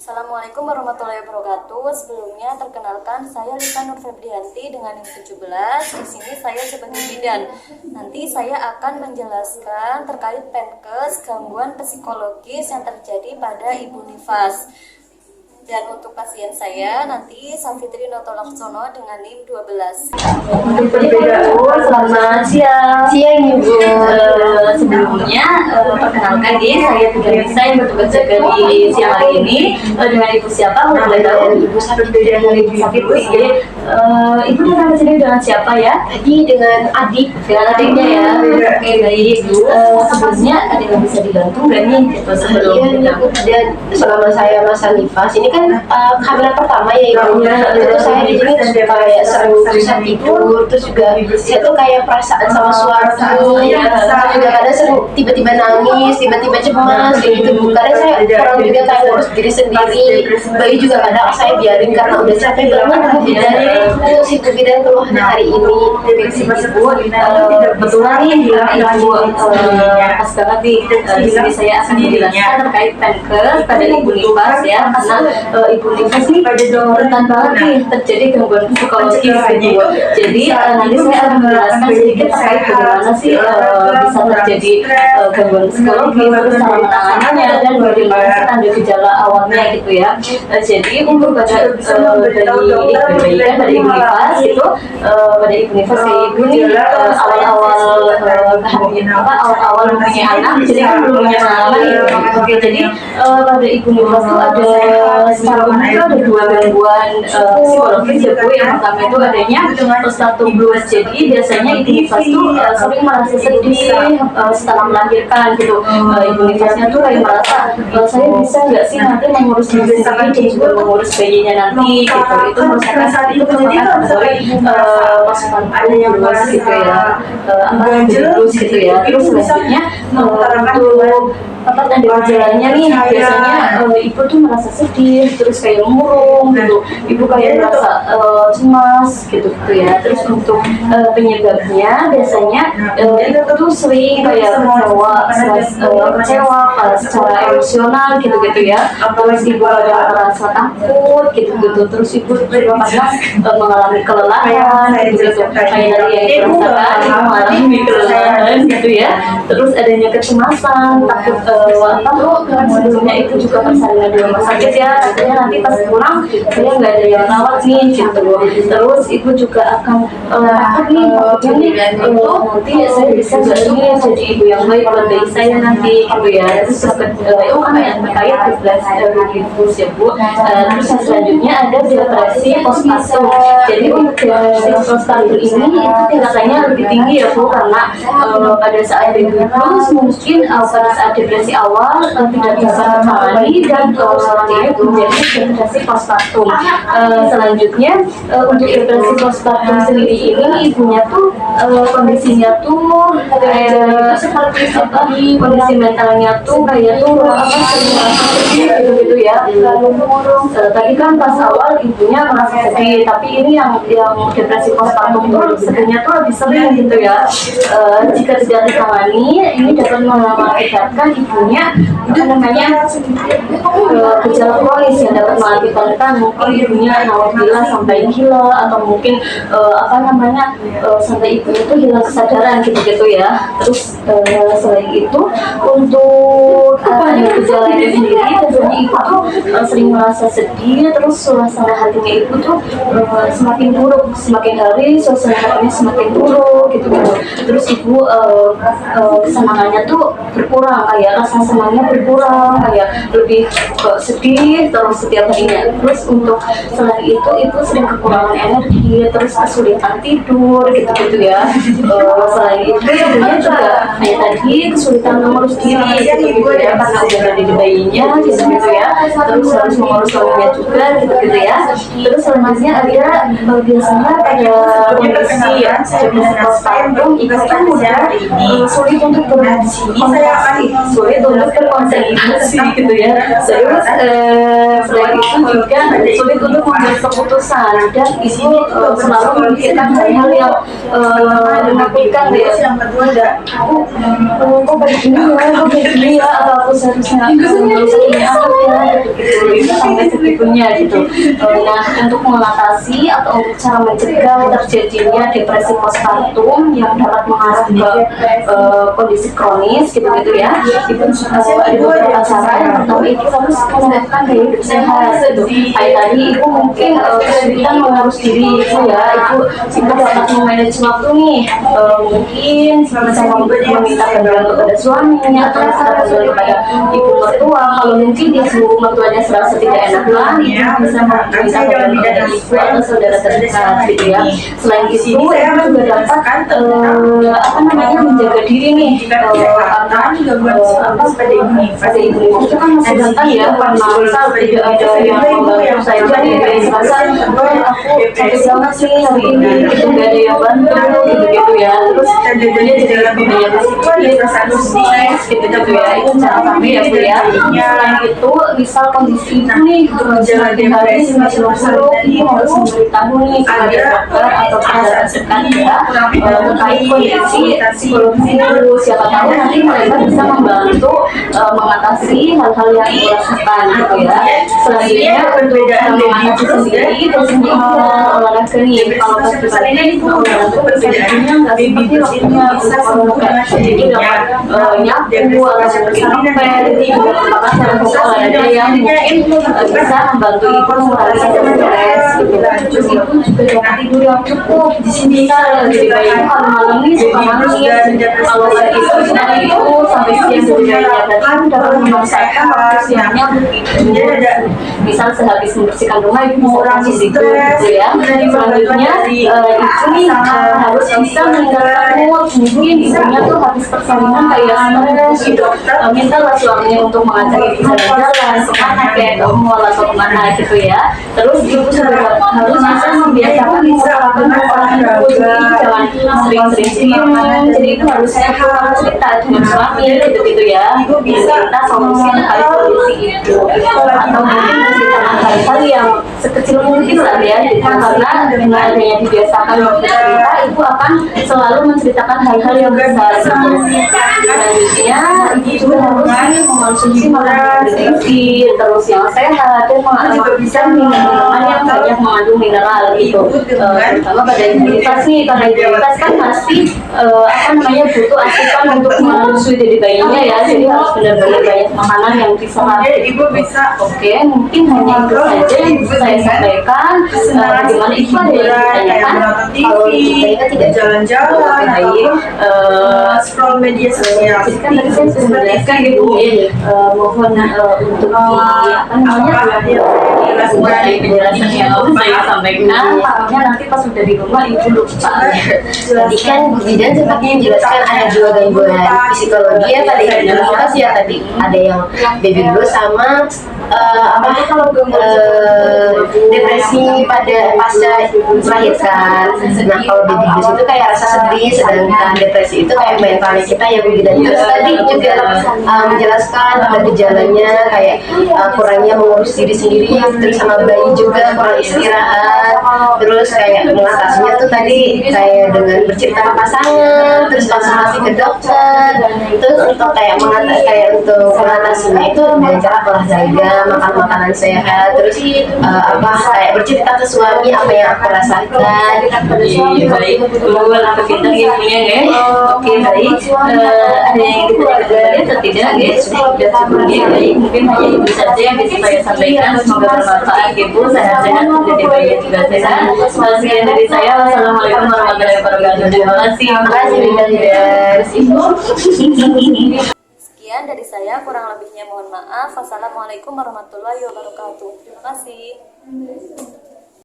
Assalamualaikum warahmatullahi wabarakatuh. Sebelumnya perkenalkan saya Lisa Nur Febrianti dengan NIM 17. Di sini saya sebagai bidan. Nanti saya akan menjelaskan terkait PENKES, gangguan psikologis yang terjadi pada ibu nifas. Dan untuk pasien saya nanti Safitri Notolaksono dengan NIM 12. Selamat siang. Siang Ibu. Sebelumnya perkenalkan diri, saya Bidan Lisa yang bertugas jaga di siang hari ini. Dengan Ibu siapa? Boleh tahu? Ibu Safitri dengan Ibu Safitri. Ibu datang ke sini dengan siapa ya? Tadi dengan adik. Dengan adiknya ya. Oke baik. Sebelumnya ada yang bisa dibantu nggak nih? Iya, dan selama saya masa nifas ini kan kehamilan pertama ya Ibu. Itu saya di sini kayak sering susah tidur, terus juga saya tuh kayak perasaan sama suaraku. Saya juga kadang sering tiba-tiba nangis, tiba-tiba cemas kayak gitu. Kadang saya kurang juga kayak ngurus diri sendiri. Bayi juga kadang saya biarin karena udah capek banget dari si bidan keluhan hari ini. Kebetulan nih Ibu pas banget nih di sini saya akan menjelaskan terkait PENKES pada ibu nifas ya, karena ibu nifas ini rentan banget nih terjadi gangguan psikologis gitu. Jadi nanti saya akan menjelaskan sedikit terkait bagaimana sih bisa terjadi gangguan psikologis, terus cara menangannya dan bagaimana sih tanda gejala awalnya gitu ya. Jadi untuk pada dari ibu nifas itu pada ibu nifas kayak ibu nih awal-awal awal-awal punya anak, jadi kan belum punya pengalaman ya. Oke, jadi pada ibu nifas itu ada secara umum itu ada dua gangguan psikologis ya Bu. Yang pertama itu adanya postpartum blues. Jadi biasanya ibu nifas itu sering merasa sedih setelah melahirkan gitu. Ibu nifasnya tuh kayak merasa saya bisa nggak sih nanti mengurus diri sendiri dan juga mengurus bayinya nanti gitu. Itu merupakan itu merupakan kategori postpartum blues gitu ya, blues gitu ya. Terus selanjutnya untuk tanda gejalanya nih biasanya ibu tuh merasa sedih, terus kayak murung gitu, ibu kayak merasa cemas gitu ya. Terus untuk penyebabnya biasanya ibu tuh sering kayak kecewa secara emosional gitu ya. Terus ibu ada merasa takut gitu. Terus ibu juga kadang mengalami kelelahan gitu kayak dari yang dirasakan ibu mengalami kelelahan gitu ya. Terus adanya kecemasan, takut sebelumnya itu juga persalinan di rumah sakit ya, katanya nanti pas pulang saya nggak ada yang rawat nih gitu. Terus ibu juga akan takut nih nanti saya bisa nggak nih jadi ibu yang baik buat bayi saya nanti gitu ya. Terus itu kan yang terkait gitu ya Bu. Terus yang selanjutnya ada depresi postpartum. Jadi untuk depresi postpartum ini itu tingkatannya lebih tinggi ya Bu, karena pada saat baby blues mungkin pada saat depresi awal tidak bisa tertangani dan selanjutnya menjadi depresi postpartum. Selanjutnya untuk depresi postpartum sendiri ini ibunya tuh kondisinya tuh kayak seperti kondisi mentalnya tuh kayak tuh gitu ya. Tadi kan pas awal ibunya merasa sedih, tapi ini yang depresi postpartum tuh sebenarnya tuh lebih sering gitu ya. Jika tidak ditangani ini dapat mengakibatkan ibunya gejala kronis yang dapat mengakibatkan mungkin ibunya naudzubillah sampai gila, atau mungkin sampai ibunya itu hilang kesadaran gitu ya. Terus selain itu untuk gejala itu sendiri tentunya ibu tuh sering merasa sedih, terus suasana hatinya ibu tuh semakin buruk, semakin hari suasana hatinya semakin buruk gitu. Terus ibu kesenangannya tuh berkurang, kayak rasa senangnya berkurang, kayak lebih sedih terus setiap harinya. Terus untuk selain itu ibu sering kekurangan energi, terus kesulitan tidur gitu ya. Selain itu ibunya juga kayak tadi kesulitan mengurus diri gitu ya, karena udah ada di bayinya gitu ya. Terus harus mengurus bayinya juga gitu ya. Terus selanjutnya ada biasanya pada kondisi ya depresi postpartum itu kan udah sulit untuk berkonsentrasi, sulit untuk berkonsentrasi gitu ya. Terus selain itu juga sulit untuk membuat keputusan, dan ibu selalu memikirkan hal-hal yang menakutkan ya. Kok begini ya, atau aku seharusnya mengurus ini apa ya gitu. Sampai ibunya gitu. Nah, untuk mengatasi atau untuk cara mencegah terjadinya depresi postpartum yang dapat mengarah ke kondisi kronis gitu ya, itu ada beberapa cara. Yang pertama itu harus melakukan gaya hidup sehat gitu. Kayak tadi ibu mungkin kesulitan mengurus diri itu ya, ibu dapat memanage waktu nih, mungkin bisa meminta bantuan kepada suaminya atau minta bantuan kepada ibu mertua. Kalau mungkin dia sendiri mertuanya serasa tidak enak, ibu bisa meminta bantuan kepada ibu atau saudara terdekat gitu ya. Selain itu ibu juga dapat menjaga diri nih, pada ibu itu kan masih datang ya, karena misal tidak ada yang membantu saja nih, kayak serasa aku capek banget sih hari ini gitu, nggak ada yang bantu gitu ya. Terus dia jadi lebih banyak stres gitu ya. Itu jangan sampai ya Bu ya. Selain itu misal kondisi ibu nih semakin hari semakin buruk, ibu harus memberitahu nih kepada dokter atau saudara terdekat ya terkait kondisi psikologis ibu. Siapa tahu nanti mereka bisa membantu mengatasi hal-hal yang ibu rasakan gitu ya. Selanjutnya untuk mengatasi sendiri, biasanya ibu olahraga nih. Kalau pas besar ini ibu olahraga perbedaannya nggak seperti waktunya bisa olahraga, jadi dapat nyapu atau mungkin ngepel, itu juga merupakan salah satu olahraga yang bisa membantu ibu mengatasi stres gitu. Terus ibu juga dapat tidur yang cukup. Di sini kita lebih baik kalau malam ini suka nangis, kalau pagi dari itu sampai siang juga dinyatakan dapat memaksakan waktu siangnya untuk tidur. Misal sehabis membersihkan rumah ibu bisa langsung tidur gitu ya. Selanjutnya ibu nih harus bisa meninggalkan mood. Mungkin ibunya tuh habis persalinan kayak stres gitu, mintalah suaminya untuk mengajak ibu jalan-jalan kemana kayak ke mall atau kemana gitu ya. Terus ibu juga harus bisa membiasakan melakukan olahraga, jangan sering-sering cium. Jadi itu harus cerita dengan suami gitu ya, kita solusi terkait kondisi itu, atau mungkin menceritakan hal-hal yang sekecil mungkin lah ya, karena dengan adanya dibiasakan bercerita, ibu akan selalu menceritakan hal-hal yang besar gitu. Selanjutnya ibu juga harus mengonsumsi makanan bergizi terus yang sehat, dan bisa minum minuman yang banyak mengandung mineral gitu, terutama pada imunitas nih, karena imunitas kan masih butuh asupan untuk menyusui dari bayinya ya, jadi harus benar-benar banyak makanan yang diserap. Ibu bisa mungkin hanya itu saja yang bisa saya sampaikan. Bagaimana ibu ada yang ditanyakan? Kalau kita tidak jalan-jalan scroll media sosial, jadi kan tadi saya sudah menjelaskan ibu, mohon untuk penjelasan yang saya sampaikan, takutnya nanti pas sudah di rumah ibu lupa. Tadi kan Bu Zidan seperti menjelaskan ada dua gangguan psikologi ya, pada imunitas ya, tadi ada yang baby blues sama depresi pada pasca melahirkan. Nah, kalau baby blues itu kayak rasa sedih, sedangkan depresi itu kayak mentalnya kita ya Bu Zidan. Terus tadi juga menjelaskan ada gejalanya kayak kurangnya mengurus diri sendiri, terus sama bayi juga kurang istirahat. Terus kayak mengatasinya tuh tadi kayak dengan bercerita ke pasangan, terus konsultasi ke dokter. Terus untuk kayak untuk mengatasinya itu dengan cara olahraga, makan makanan sehat, terus kayak bercerita ke suami apa yang aku rasakan. Baik, untuk kita ilmunya ya. Oke, baik. Ada yang kita kembali atau tidak guys? Sudah cukup ya. Baik, mungkin hanya itu saja yang bisa saya sampaikan. Semoga bermanfaat ibu, sehat-sehat, jadi bayi juga sehat. Sekian dari saya. Wassalamualaikum warahmatullahi wabarakatuh. Terima kasih. Sekian dari saya, kurang lebihnya mohon maaf. Wassalamualaikum warahmatullahi wabarakatuh. Terima kasih.